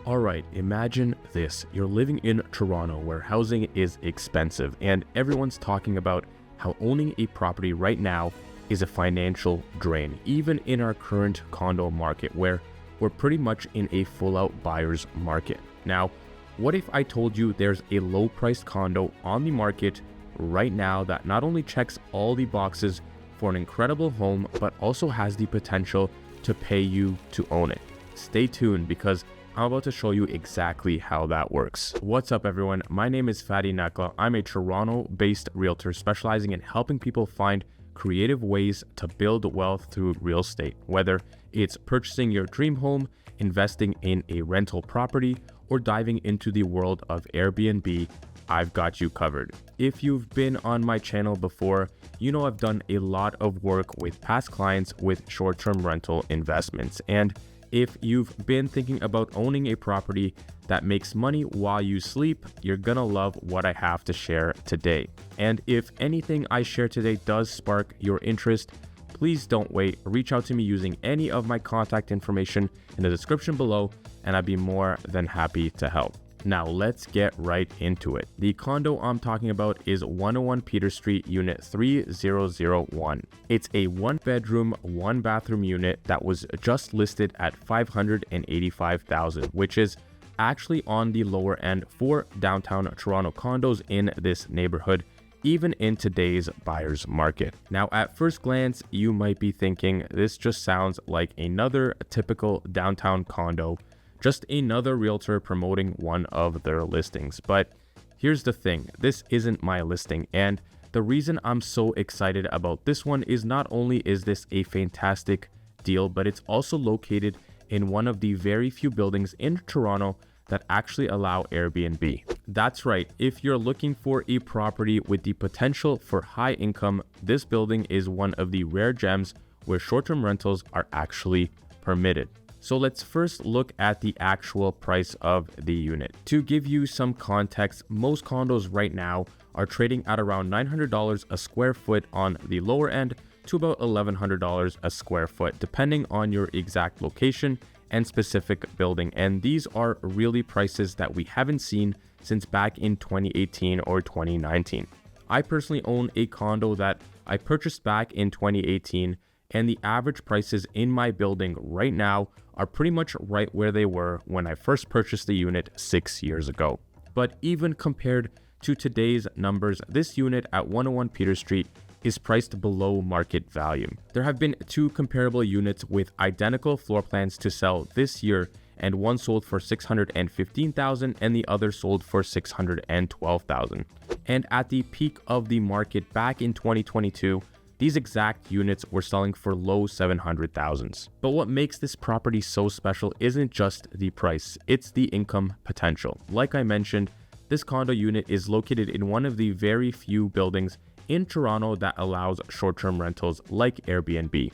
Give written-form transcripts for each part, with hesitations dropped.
Alright, imagine this. You're living in Toronto where housing is expensive and everyone's talking about how owning a property right now is a financial drain, even in our current condo market where we're pretty much in a full-out buyer's market. Now, what if I told you there's a low-priced condo on the market right now that not only checks all the boxes for an incredible home, but also has the potential to pay you to own it? Stay tuned because I'm about to show you exactly how that works. What's up everyone? My name is fNK&x. I'm a Toronto-based realtor specializing in helping people find creative ways to build wealth through real estate, whether it's purchasing your dream home, investing in a rental property, or diving into the world of Airbnb. I've got you covered. If you've been on my channel before, you know I've done a lot of work with past clients with short-term rental investments. And if you've been thinking about owning a property that makes money while you sleep, you're gonna love what I have to share today. And if anything I share today does spark your interest, please don't wait. Reach out to me using any of my contact information in the description below, and I'd be more than happy to help. Now let's get right into it. The condo I'm talking about is 101 Peter Street, Unit 3001. It's a 1-bedroom, 1-bathroom unit that was just listed at $585,000, which is actually on the lower end for downtown Toronto condos in this neighborhood, even in today's buyer's market. Now, at first glance, you might be thinking this just sounds like another typical downtown condo, just another realtor promoting one of their listings. But here's the thing, this isn't my listing, and the reason I'm so excited about this one is not only is this a fantastic deal, but it's also located in one of the very few buildings in Toronto that actually allow Airbnb. That's right, if you're looking for a property with the potential for high income, this building is one of the rare gems where short-term rentals are actually permitted. So let's first look at the actual price of the unit. To give you some context, most condos right now are trading at around $900 a square foot on the lower end to about $1,100 a square foot, depending on your exact location and specific building. And these are really prices that we haven't seen since back in 2018 or 2019. I personally own a condo that I purchased back in 2018, and the average prices in my building right now are pretty much right where they were when I first purchased the unit 6 years ago. But even compared to today's numbers, this unit at 101 Peter Street is priced below market value. There have been 2 comparable units with identical floor plans to sell this year, and one sold for $615,000 and the other sold for $612,000. And at the peak of the market back in 2022, these exact units were selling for low $700,000s. But what makes this property so special isn't just the price, it's the income potential. Like I mentioned, this condo unit is located in one of the very few buildings in Toronto that allows short-term rentals like Airbnb.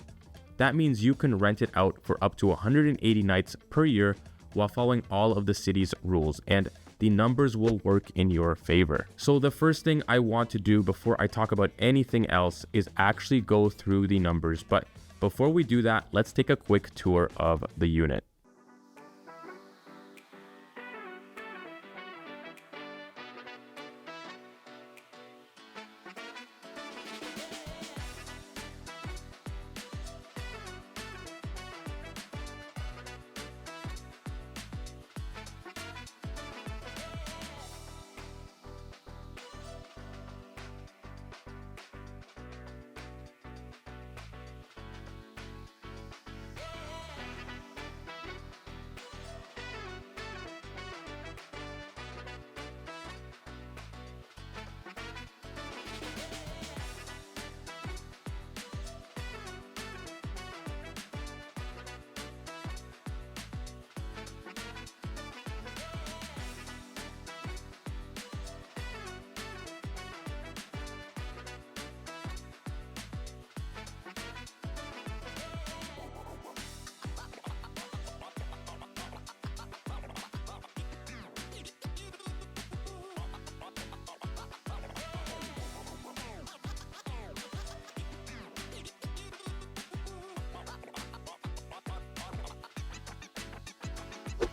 That means you can rent it out for up to 180 nights per year while following all of the city's rules, and the numbers will work in your favor. So the first thing I want to do before I talk about anything else is actually go through the numbers. But before we do that, let's take a quick tour of the unit.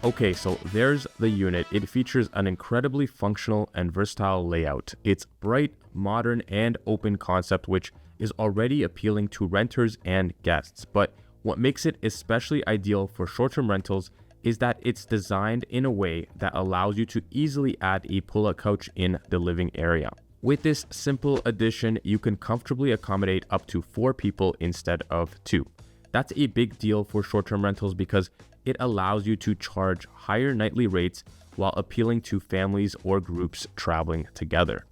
Okay, so there's the unit. It features an incredibly functional and versatile layout. It's bright, modern, and open concept, which is already appealing to renters and guests. But what makes it especially ideal for short-term rentals is that it's designed in a way that allows you to easily add a pull-out couch in the living area. With this simple addition, you can comfortably accommodate up to 4 people instead of 2. That's a big deal for short-term rentals because it allows you to charge higher nightly rates while appealing to families or groups traveling together.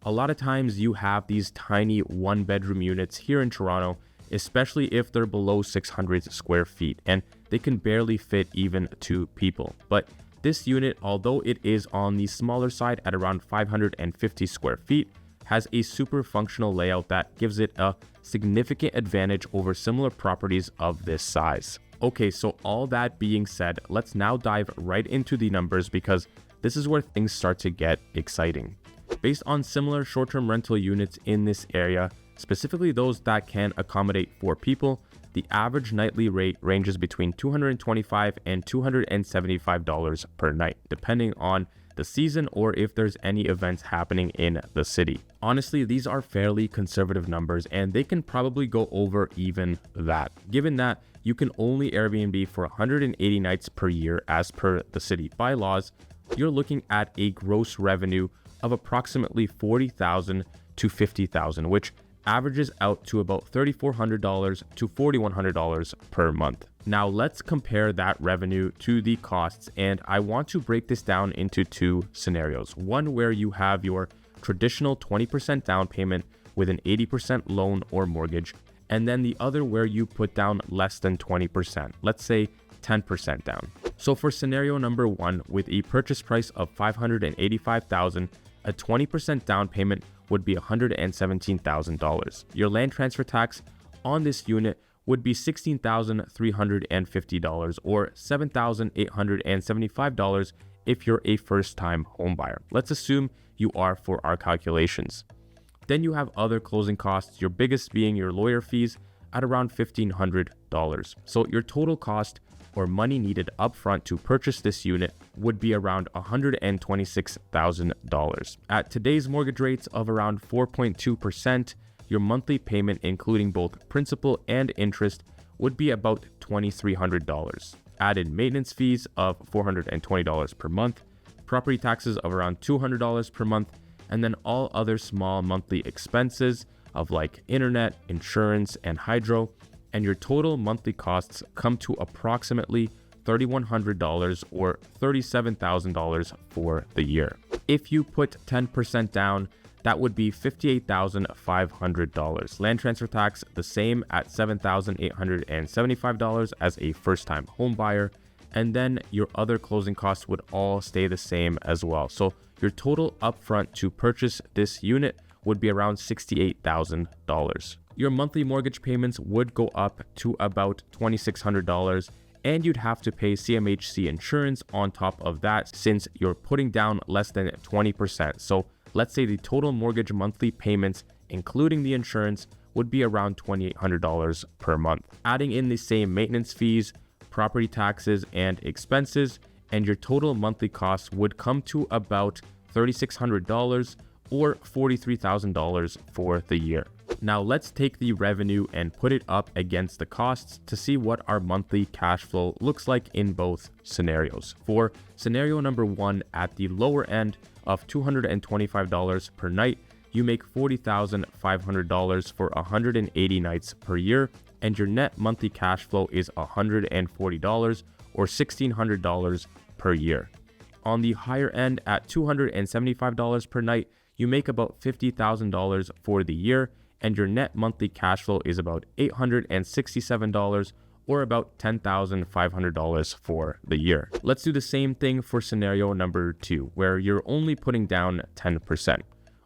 A lot of times you have these tiny 1-bedroom units here in Toronto, especially if they're below 600 square feet, and they can barely fit even 2 people. But this unit, although it is on the smaller side at around 550 square feet, has a super functional layout that gives it a significant advantage over similar properties of this size. Okay, so all that being said, let's now dive right into the numbers because this is where things start to get exciting. Based on similar short-term rental units in this area, specifically those that can accommodate 4 people, the average nightly rate ranges between $225 and $275 per night, depending on the season or if there's any events happening in the city. Honestly, these are fairly conservative numbers and they can probably go over even that, given that you can only Airbnb for 180 nights per year as per the city bylaws. You're looking at a gross revenue of approximately $40,000 to $50,000, which averages out to about $3,400 to $4,100 per month. Now let's compare that revenue to the costs, and I want to break this down into 2 scenarios. One where you have your traditional 20% down payment with an 80% loan or mortgage, and then the other where you put down less than 20%, let's say 10% down. So for scenario number 1, with a purchase price of $585,000, a 20% down payment would be $117,000. Your land transfer tax on this unit would be $16,350 or $7,875 if you're a first-time homebuyer. Let's assume you are for our calculations. Then you have other closing costs, your biggest being your lawyer fees at around $1,500. So your total cost or money needed upfront to purchase this unit would be around $126,000. At today's mortgage rates of around 4.2%, your monthly payment, including both principal and interest, would be about $2,300. Added maintenance fees of $420 per month, property taxes of around $200 per month, and then all other small monthly expenses of like internet, insurance, and hydro, and your total monthly costs come to approximately $3,100 or $37,000 for the year. If you put 10% down, that would be $58,500. Land transfer tax, the same at $7,875 as a first-time home buyer. And then your other closing costs would all stay the same as well. So your total upfront to purchase this unit would be around $68,000. Your monthly mortgage payments would go up to about $2,600, and you'd have to pay CMHC insurance on top of that since you're putting down less than 20%. So let's say the total mortgage monthly payments, including the insurance, would be around $2,800 per month. Adding in the same maintenance fees, property taxes, and expenses, and your total monthly costs would come to about $3,600 or $43,000 for the year. Now let's take the revenue and put it up against the costs to see what our monthly cash flow looks like in both scenarios. For scenario number 1, at the lower end of $225 per night, you make $40,500 for 180 nights per year, and your net monthly cash flow is $140 or $1,600 per year. On the higher end, at $275 per night, you make about $50,000 for the year, and your net monthly cash flow is about $867 or about $10,500 for the year. Let's do the same thing for scenario number 2, where you're only putting down 10%.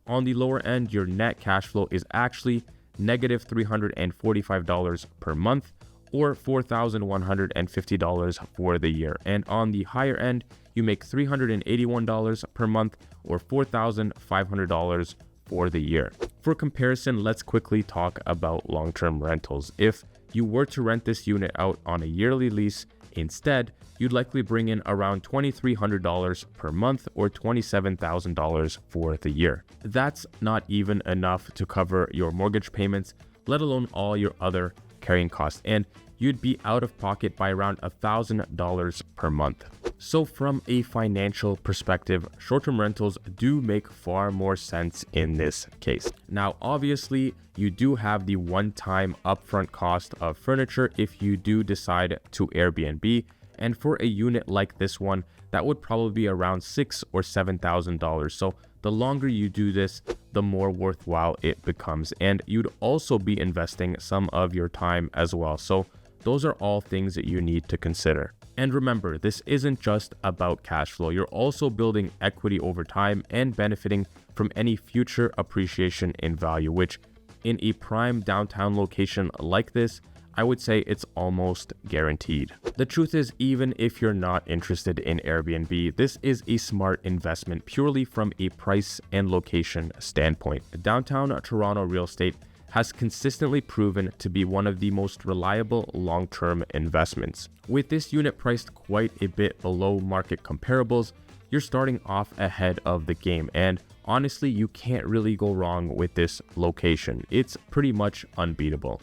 On the lower end, your net cash flow is actually negative $345 per month or $4,150 for the year. And on the higher end, you make $381 per month or $4,500 for the year. For comparison, let's quickly talk about long-term rentals. If you were to rent this unit out on a yearly lease Instead, you'd likely bring in around $2,300 per month or $27,000 for the year. That's not even enough to cover your mortgage payments, let alone all your other carrying costs, and you'd be out of pocket by around $1,000 per month. So from a financial perspective, short-term rentals do make far more sense in this case. Now, obviously, you do have the one-time upfront cost of furniture if you do decide to Airbnb, and for a unit like this one, that would probably be around $6,000 or $7,000. So the longer you do this, the more worthwhile it becomes, and you'd also be investing some of your time as well. So those are all things that you need to consider. And remember, this isn't just about cash flow. You're also building equity over time and benefiting from any future appreciation in value, which in a prime downtown location like this, I would say it's almost guaranteed. The truth is, even if you're not interested in Airbnb, this is a smart investment purely from a price and location standpoint. Downtown Toronto real estate has consistently proven to be one of the most reliable long-term investments. With this unit priced quite a bit below market comparables, you're starting off ahead of the game, and honestly, you can't really go wrong with this location. It's pretty much unbeatable.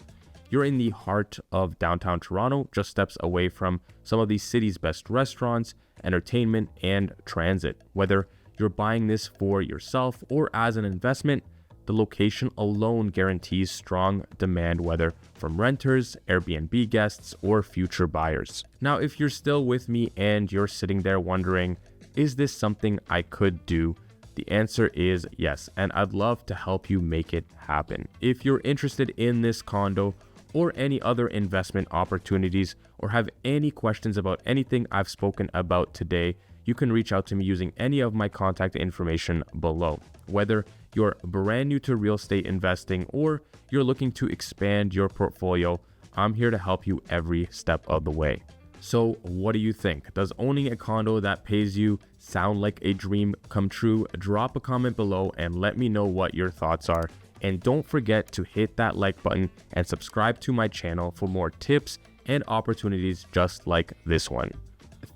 You're in the heart of downtown Toronto, just steps away from some of the city's best restaurants, entertainment, and transit. Whether you're buying this for yourself or as an investment, the location alone guarantees strong demand, whether from renters, Airbnb guests, or future buyers. Now, if you're still with me and you're sitting there wondering, is this something I could do? The answer is yes, and I'd love to help you make it happen. If you're interested in this condo or any other investment opportunities, or have any questions about anything I've spoken about today, you can reach out to me using any of my contact information below. Whether you're brand new to real estate investing or you're looking to expand your portfolio, I'm here to help you every step of the way. So what do you think? Does owning a condo that pays you sound like a dream come true? Drop a comment below and let me know what your thoughts are. And don't forget to hit that like button and subscribe to my channel for more tips and opportunities just like this one.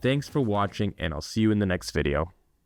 Thanks for watching, and I'll see you in the next video.